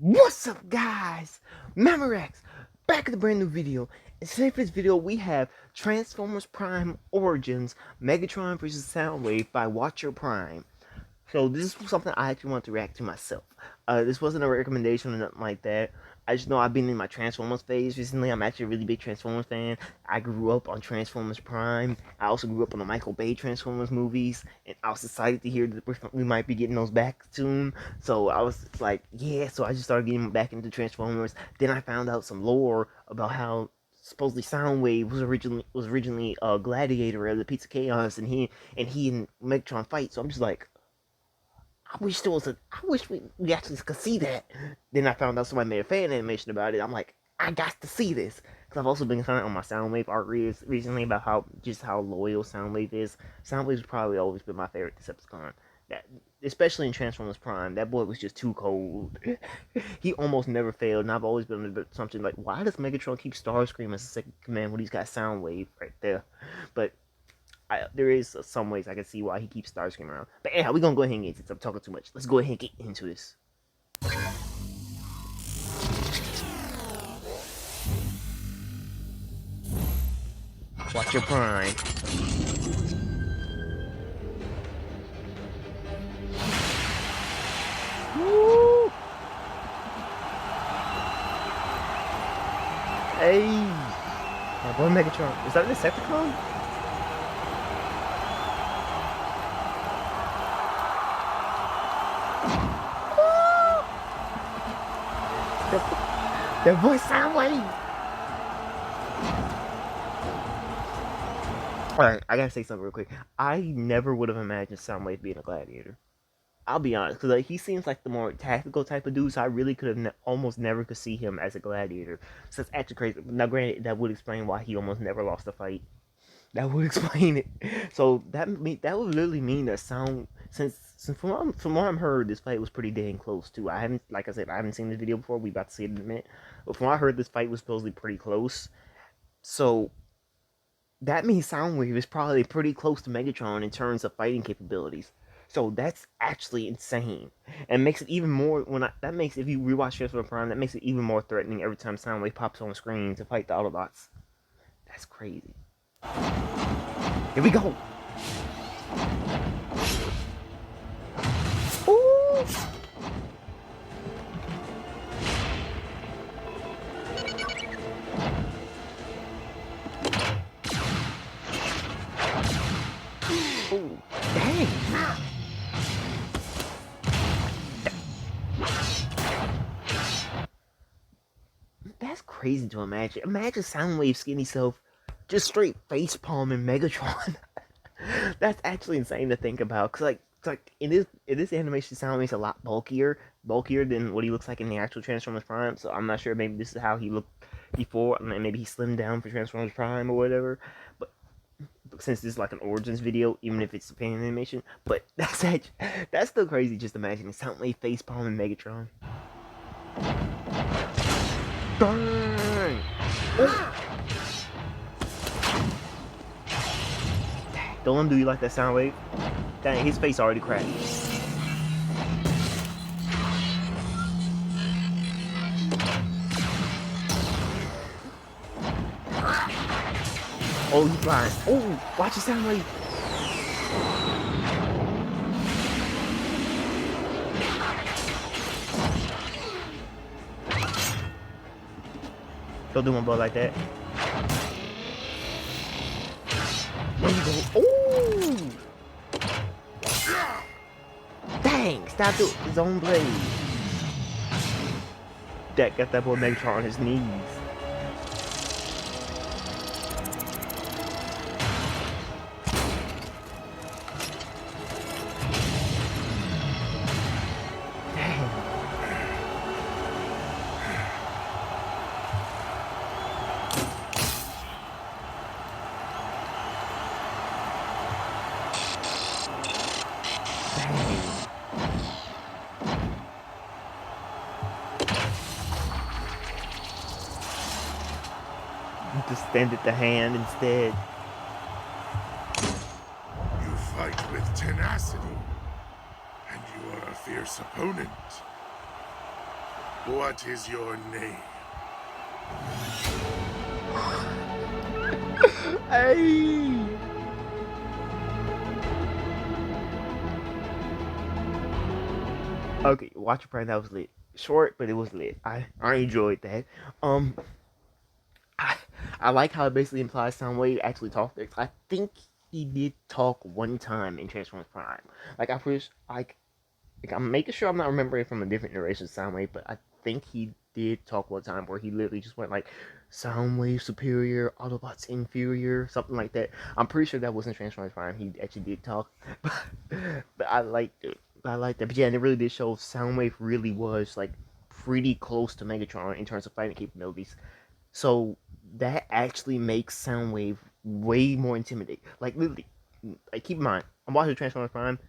What's up, guys? Memorex, back with a brand new video. And today for this video we have Transformers Prime Origins Megatron vs. Soundwave by Watcher Prime. So this is something I actually want to react to myself. This wasn't a recommendation or nothing like that. I just know I've been in my Transformers phase recently. I'm actually a really big Transformers fan. I grew up on Transformers Prime. I also grew up on the Michael Bay Transformers movies. And I was excited to hear that we might be getting those back soon. So I was like, yeah. So I just started getting back into Transformers. Then I found out some lore about how supposedly Soundwave was originally a gladiator of the Pizza Chaos, and he and Megatron fight. So I'm just like, I wish we actually could see that. Then I found out somebody made a fan animation about it. I'm like, I got to see this. Because I've also been kind of on my Soundwave art reads recently about how loyal Soundwave is. Soundwave's probably always been my favorite Decepticon. That, especially in Transformers Prime, that boy was just too cold. He almost never failed, and I've always been under the assumption like, why does Megatron keep Starscream as a second command when he's got Soundwave right there? But there is some ways I can see why he keeps Starscream around. But anyhow, we're gonna go ahead and get since I'm talking too much. Let's go ahead and get into this. Watch your prime. Woo! Hey! My boy Megatron. Is that a Decepticon? That boy Soundwave! Alright, I gotta say something real quick. I never would have imagined Soundwave being a gladiator. I'll be honest, because like, he seems like the more tactical type of dude, so I really could have almost never could see him as a gladiator. So it's actually crazy. Now, granted, that would explain why he almost never lost a fight. That would explain it. So that would literally mean that since from what I'm heard, this fight was pretty dang close too. I haven't, like I said, I haven't seen this video before. We about to see it in a minute, but from what I heard, this fight was supposedly pretty close. So that means Soundwave is probably pretty close to Megatron in terms of fighting capabilities. So that's actually insane, and makes it even more that makes, if you rewatch Transformers Prime, that makes it even more threatening every time Soundwave pops on the screen to fight the Autobots. That's crazy. Here we go. Ooh. Ooh. Dang. That's crazy to imagine. Imagine Soundwave skinny self just straight face palming Megatron. That's actually insane to think about. Cause like, it's like in this animation, Soundwave's a lot bulkier than what he looks like in the actual Transformers Prime. So I'm not sure. Maybe this is how he looked before. I mean, maybe he slimmed down for Transformers Prime or whatever. But since this is like an origins video, even if it's a fan animation, but that's still crazy. Just imagining Soundwave face palming Megatron. Burn! Oh. Don't let him do you like that, Soundwave. Dang, his face already cracked. Oh, he's blind. Oh, watch it, Soundwave. Don't do my boy like that. There you go. Ooh! Dang! Stopped his own blade. That got that boy Megatron on his knees. Dang. Just extended the hand instead. You fight with tenacity, and you are a fierce opponent. What is your name? Hey. Okay, Watch Your Pride, that was lit. Short, but it was lit. I enjoyed that. Um, I, I like how it basically implies Soundwave actually talked there. I think he did talk one time in Transformers Prime. Like I wish, like I'm making sure I'm not remembering from a different iteration of Soundwave, but I think he did talk one time where he literally just went like Soundwave superior, Autobots inferior, something like that. I'm pretty sure that wasn't Transformers Prime. He actually did talk, but I liked it. I liked that. But yeah, and it really did show Soundwave really was like pretty close to Megatron in terms of fighting capabilities. So that actually makes Soundwave way more intimidating. Like literally, like keep in mind, I'm watching Transformers Prime.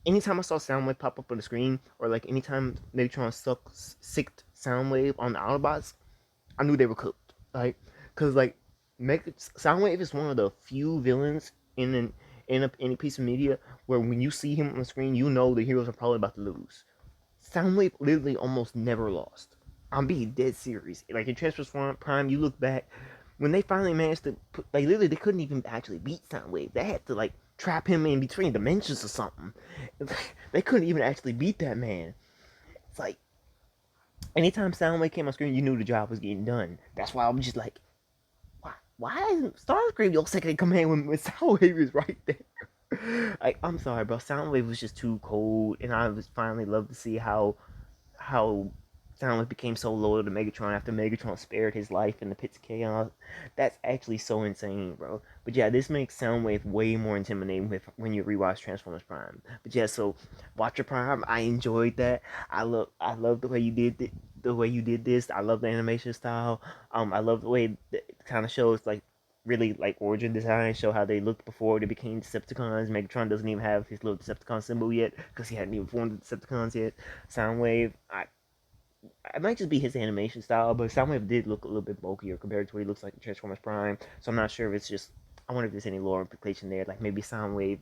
Anytime I saw Soundwave pop up on the screen, or like anytime Megatron sicked Soundwave on the Autobots, I knew they were cooked. Like, cause like Soundwave is one of the few villains in any piece of media where when you see him on the screen, you know the heroes are probably about to lose. Soundwave literally almost never lost. I'm being dead serious. Like in Transformers Prime, you look back when they finally managed to put, like literally they couldn't even actually beat Soundwave. They had to like trap him in between dimensions or something. They couldn't even actually beat that man. It's like anytime Soundwave came on screen, you knew the job was getting done. That's why I'm just like, why isn't Starscream your second in command when Soundwave is right there? Like I'm sorry, bro. Soundwave was just too cold, and I was finally love to see how Soundwave became so loyal to Megatron after Megatron spared his life in the pits of chaos. That's actually so insane, bro. But yeah, this makes Soundwave way more intimidating when you rewatch Transformers Prime. But yeah, so Watcher Prime, I enjoyed that. I love the way you did the way you did this. I love the animation style. I love the way it kind of shows like really like origin design, show how they looked before they became Decepticons. Megatron doesn't even have his little Decepticon symbol yet because he hadn't even formed the Decepticons yet. Soundwave, it might just be his animation style, but Soundwave did look a little bit bulkier compared to what he looks like in Transformers Prime. So I'm not sure if it's just. I wonder if there's any lore implication there. Like maybe Soundwave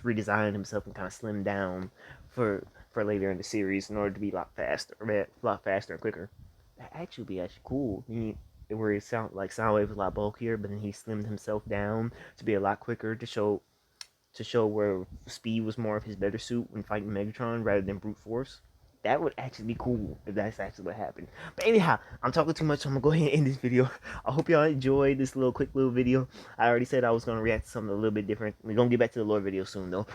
redesigned himself and kind of slimmed down for later in the series in order to be a lot faster and quicker. That actually be actually cool. Where it sound like Soundwave was a lot bulkier, but then he slimmed himself down to be a lot quicker to show where speed was more of his better suit when fighting Megatron rather than brute force. That would actually be cool if that's actually what happened. But anyhow, I'm talking too much, so I'm gonna go ahead and end this video. I hope y'all enjoyed this quick little video. I already said I was gonna react to something a little bit different. We're gonna get back to the lore video soon though.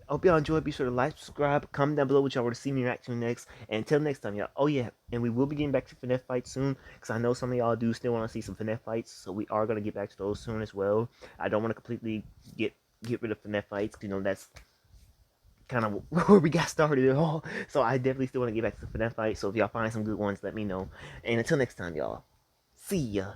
I hope y'all enjoyed. Be sure to like, subscribe, comment down below what y'all want to see me react to next. And until next time, y'all. Oh yeah, and we will be getting back to FNF fights soon, because I know some of y'all do still want to see some FNF fights, so we are gonna get back to those soon as well. I don't want to completely get rid of FNF fights. You know that's kind of where we got started at all. So I definitely still want to get back to the FNF fight. So if y'all find some good ones, let me know. And until next time, y'all. See ya.